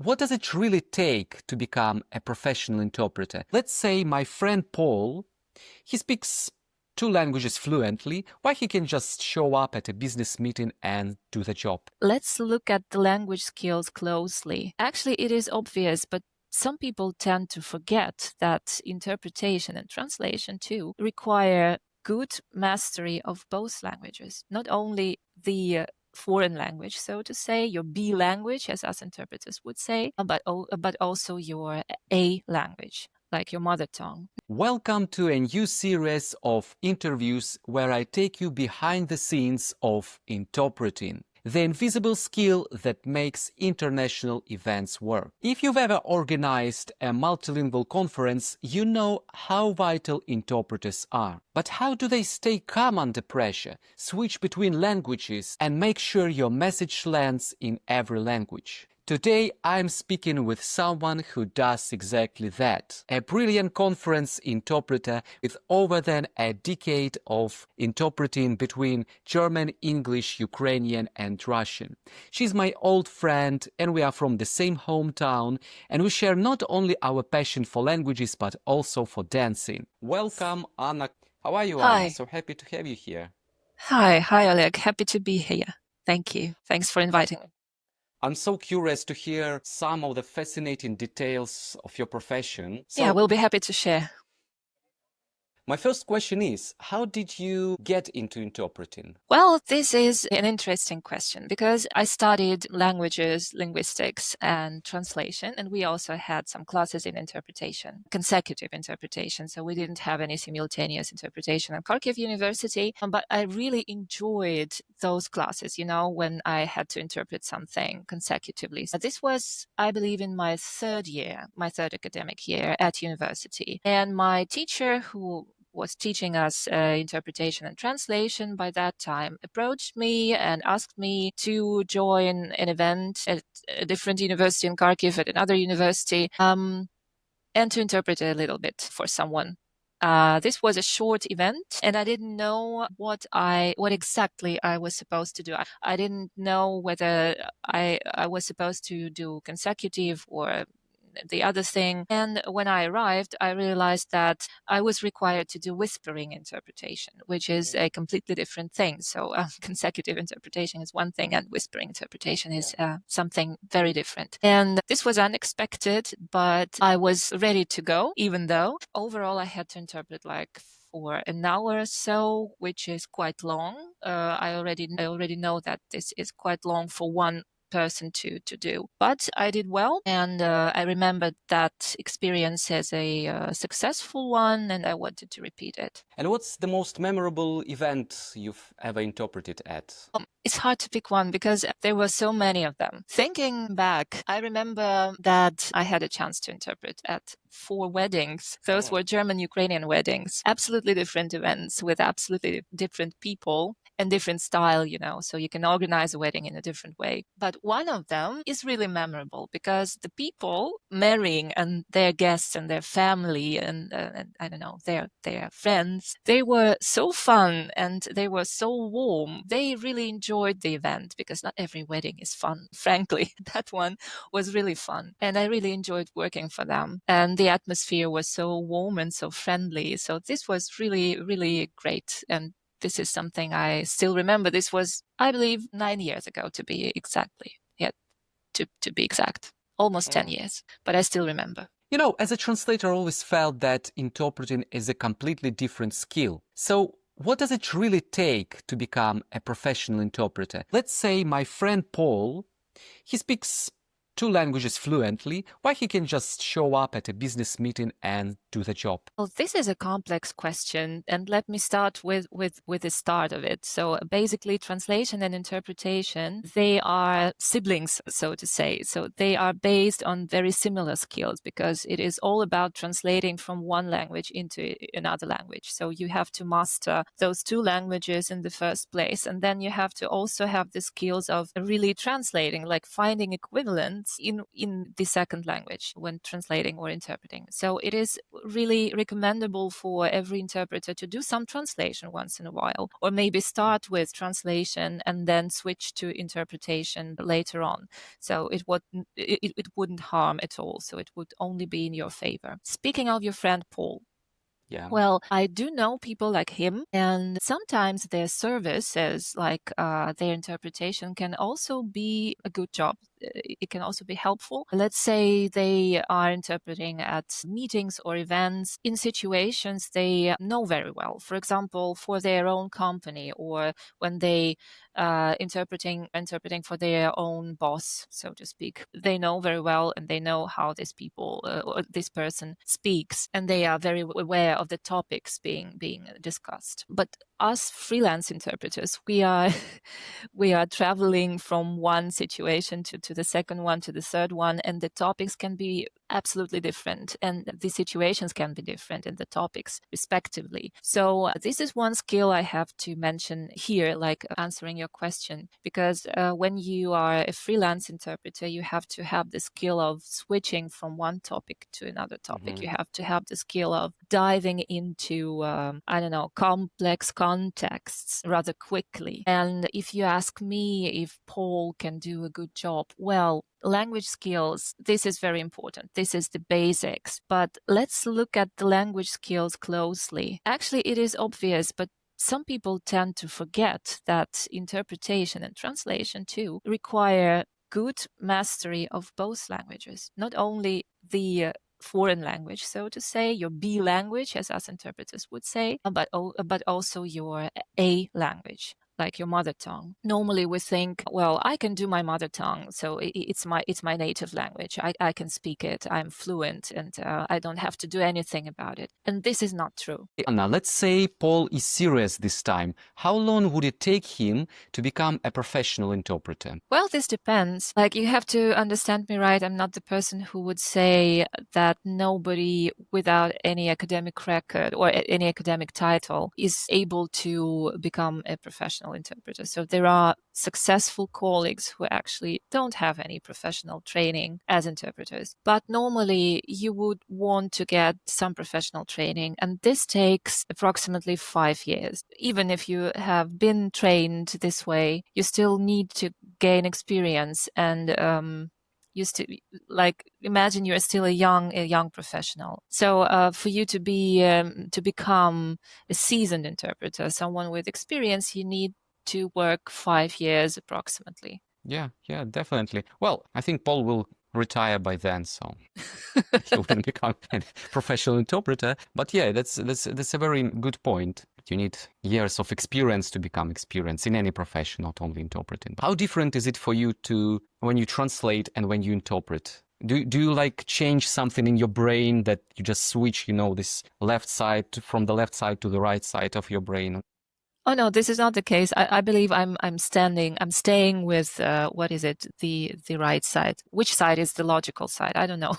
what does it really take to become a professional interpreter? Let's say my friend Paul, he speaks 2 languages fluently, why he can just show up at a business meeting and do the job? Let's look at the language skills closely. Actually, it is obvious, but some people tend to forget that interpretation and translation too require good mastery of both languages, not only the foreign language, so to say, your B language, as us interpreters would say, but also your A language, like your mother tongue. Welcome to a new series of interviews where I take you behind the scenes of interpreting, the invisible skill that makes international events work. If you've ever organized a multilingual conference, you know how vital interpreters are. But how do they stay calm under pressure, switch between languages, and make sure your message lands in every language? Today, I'm speaking with someone who does exactly that. A brilliant conference interpreter with over than a decade of interpreting between German, English, Ukrainian, and Russian. She's my old friend, and we are from the same hometown, and we share not only our passion for languages, but also for dancing. Welcome, Anna. How are you, Hi. Anna? So happy to have you here. Hi, Oleg. Happy to be here. Thank you. Thanks for inviting me. I'm so curious to hear some of the fascinating details of your profession. Yeah, we'll be happy to share. My first question is, how did you get into interpreting? Well, this is an interesting question because I studied languages, linguistics, and translation, and we also had some classes in interpretation, consecutive interpretation. So we didn't have any simultaneous interpretation at Kharkiv University, but I really enjoyed those classes, you know, when I had to interpret something consecutively. So this was, I believe, in my third academic year at university. And my teacher, who was teaching us interpretation and translation by that time, approached me and asked me to join an event at a different university in Kharkiv, at another university, and to interpret a little bit for someone. This was a short event, and I didn't know what exactly I was supposed to do. I didn't know whether I was supposed to do consecutive or the other thing. And when I arrived, I realized that I was required to do whispering interpretation, which is a completely different thing. So consecutive interpretation is one thing, and whispering interpretation is something very different. And this was unexpected, but I was ready to go, even though overall I had to interpret like for an hour or so, which is quite long. I already know that this is quite long for one person to do, but I did well, and I remembered that experience as a successful one, and I wanted to repeat it. And what's the most memorable event you've ever interpreted at? It's hard to pick one because there were so many of them. Thinking back, I remember that I had a chance to interpret at 4 weddings. Those were German-Ukrainian weddings, absolutely different events with absolutely different people and different style, you know, so you can organize a wedding in a different way. But one of them is really memorable because the people marrying and their guests and their family and I don't know, their friends, they were so fun and they were so warm. They really enjoyed the event because not every wedding is fun, frankly. That one was really fun. And I really enjoyed working for them. And the atmosphere was so warm and so friendly. So this was really, really great. And this is something I still remember. This was, I believe, 9 years ago to be exact. Almost 10 years, but I still remember. You know, as a translator, I always felt that interpreting is a completely different skill. So what does it really take to become a professional interpreter? Let's say my friend Paul, he speaks 2 languages fluently, why he can just show up at a business meeting and do the job? Well, this is a complex question, and let me start with the start of it. So basically, translation and interpretation, they are siblings, so to say. So they are based on very similar skills because it is all about translating from one language into another language. So you have to master those 2 languages in the first place, and then you have to also have the skills of really translating, like finding equivalent accents in the second language when translating or interpreting. So it is really recommendable for every interpreter to do some translation once in a while, or maybe start with translation and then switch to interpretation later on. So it wouldn't harm at all. So it would only be in your favor. Speaking of your friend Paul, Yeah. well, I do know people like him, and sometimes their services, like their interpretation, can also be a good job. It can also be helpful. Let's say they are interpreting at meetings or events in situations they know very well. For example, for their own company, or when they interpreting for their own boss, so to speak. They know very well, and they know how or this person speaks, and they are very aware of the topics being discussed. But us freelance interpreters, we are traveling from one situation to the second one, to the third one, and the topics can be absolutely different, and the situations can be different, and the topics respectively. So this is one skill I have to mention here, like answering your question, because when you are a freelance interpreter, you have to have the skill of switching from one topic to another topic. Mhm. You have to have the skill of diving into complex contexts rather quickly. And if you ask me if Paul can do a good job, well, language skills, this is very important. This is the basics. But let's look at the language skills closely. Actually, it is obvious, but some people tend to forget that interpretation and translation too require good mastery of both languages, not only the foreign language, so to say, your B language, as us interpreters would say, but also your A language, like your mother tongue. Normally we think, well, I can do my mother tongue, so it's my native language. I can speak it, I'm fluent, and I don't have to do anything about it. And this is not true. Anna, let's say Paul is serious this time. How long would it take him to become a professional interpreter? Well, this depends. Like, you have to understand me right. I'm not the person who would say that nobody without any academic record or any academic title is able to become a professional interpreter. So there are successful colleagues who actually don't have any professional training as interpreters. But normally you would want to get some professional training, and this takes approximately 5 years. Even if you have been trained this way, you still need to gain experience, and imagine you're still a young professional. So for you to become a seasoned interpreter, someone with experience, you need to work 5 years approximately. Yeah, definitely. Well, I think Paul will retire by then, so he wouldn't become a professional interpreter. But yeah, that's a very good point. You need years of experience to become experienced in any profession, not only interpreting. How different is it for you to when you translate and when you interpret? Do you like change something in your brain, that you just switch, this left side from the left side to the right side of your brain? Oh no, this is not the case. I believe I'm staying with what is it, the right side. Which side is the logical side? I don't know.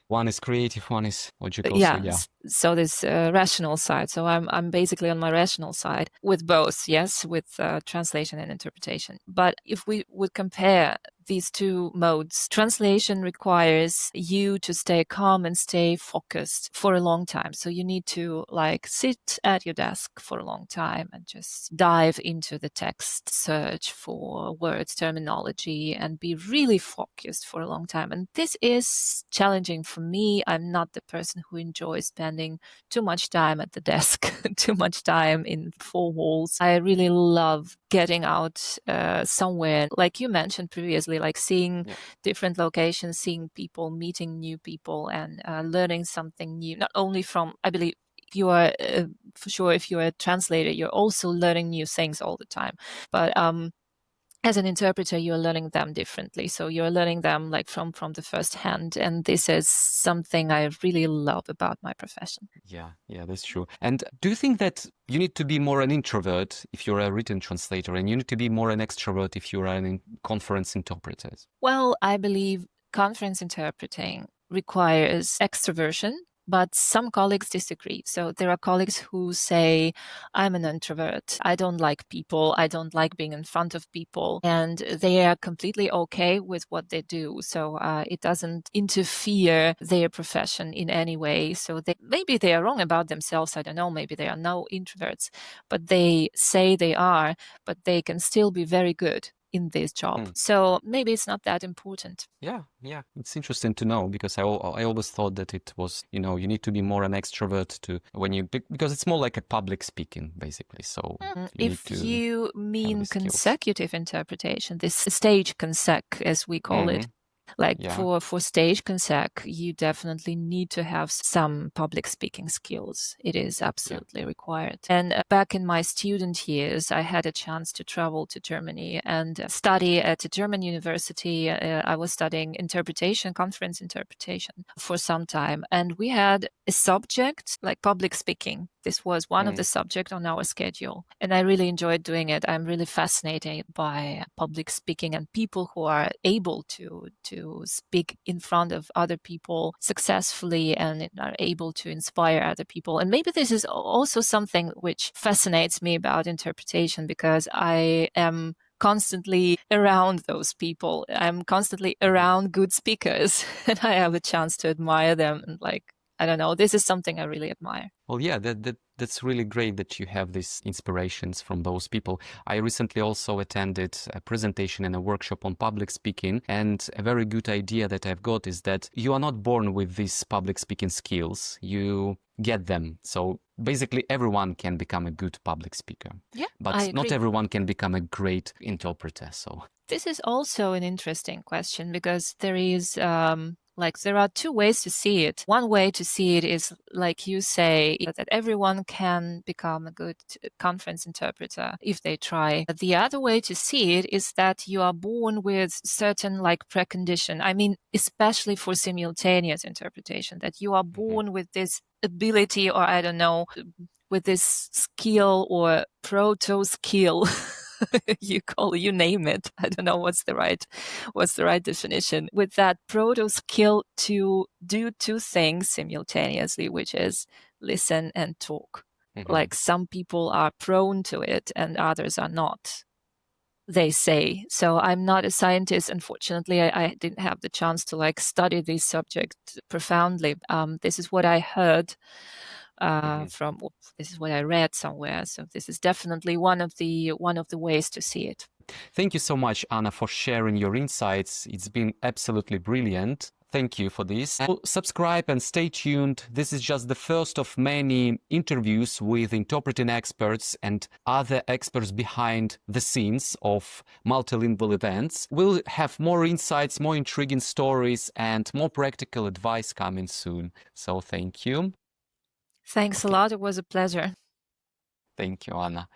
One is creative, one is logical. Yeah. So yeah. So this rational side. So I'm basically on my rational side with both. Yes, with translation and interpretation. But if we would compare these two modes, translation requires you to stay calm and stay focused for a long time. So you need to sit at your desk for a long time and just dive into the text, search for words, terminology, and be really focused for a long time. And this is challenging for me. I'm not the person who enjoys spending too much time at the desk, too much time in four walls. I really love getting out somewhere, like you mentioned previously, like seeing different locations, seeing people, meeting new people, and learning something new. Not only from, I believe, you are for sure, if you're a translator, you're also learning new things all the time. But as an interpreter, you're learning them differently. So you're learning them from the first hand. And this is something I really love about my profession. Yeah, that's true. And do you think that you need to be more an introvert if you're a written translator, and you need to be more an extrovert if you're a conference interpreter? Well, I believe conference interpreting requires extroversion But some colleagues disagree. So there are colleagues who say, I'm an introvert. I don't like people. I don't like being in front of people. And they are completely okay with what they do. So it doesn't interfere their profession in any way. So maybe they are wrong about themselves. I don't know. Maybe they are no introverts, but they say they are, but they can still be very good in this job. So maybe it's not that important. Yeah. It's interesting to know, because I always thought that it was, you need to be more an extrovert because it's more like a public speaking, basically. So if you mean consecutive interpretation, this stage consec, as we call it, for stage consec, you definitely need to have some public speaking skills. It is absolutely required. And back in my student years, I had a chance to travel to Germany and study at a German university. I was studying conference interpretation for some time. And we had a subject like public speaking. This was one of the subjects on our schedule. And I really enjoyed doing it. I'm really fascinated by public speaking and people who are able to speak in front of other people successfully and are able to inspire other people. And maybe this is also something which fascinates me about interpretation, because I am constantly around those people. I'm constantly around good speakers and I have a chance to admire them. And I don't know, this is something I really admire. Well, yeah, that's really great that you have these inspirations from those people. I recently also attended a presentation and a workshop on public speaking, and a very good idea that I've got is that you are not born with these public speaking skills. You get them. So basically everyone can become a good public speaker. Yeah, but not everyone can become a great interpreter. So this is also an interesting question, because there is there are two ways to see it. One way to see it is, like you say, that everyone can become a good conference interpreter if they try. The other way to see it is that you are born with certain precondition. I mean, especially for simultaneous interpretation, that you are born with this ability, or I don't know, with this skill or proto skill. You name it. I don't know what's the right definition. With that proto skill to do two things simultaneously, which is listen and talk. Like some people are prone to it and others are not, they say. So I'm not a scientist. Unfortunately, I didn't have the chance to study this subject profoundly. This is what I heard this is what I read somewhere. So this is definitely one of the ways to see it. Thank you so much, Anna, for sharing your insights. It's been absolutely brilliant. Thank you for this. Subscribe and stay tuned. This is just the first of many interviews with interpreting experts and other experts behind the scenes of multilingual events. We'll have more insights, more intriguing stories, and more practical advice coming soon. So thank you. Thanks a lot. It was a pleasure. Thank you, Anna.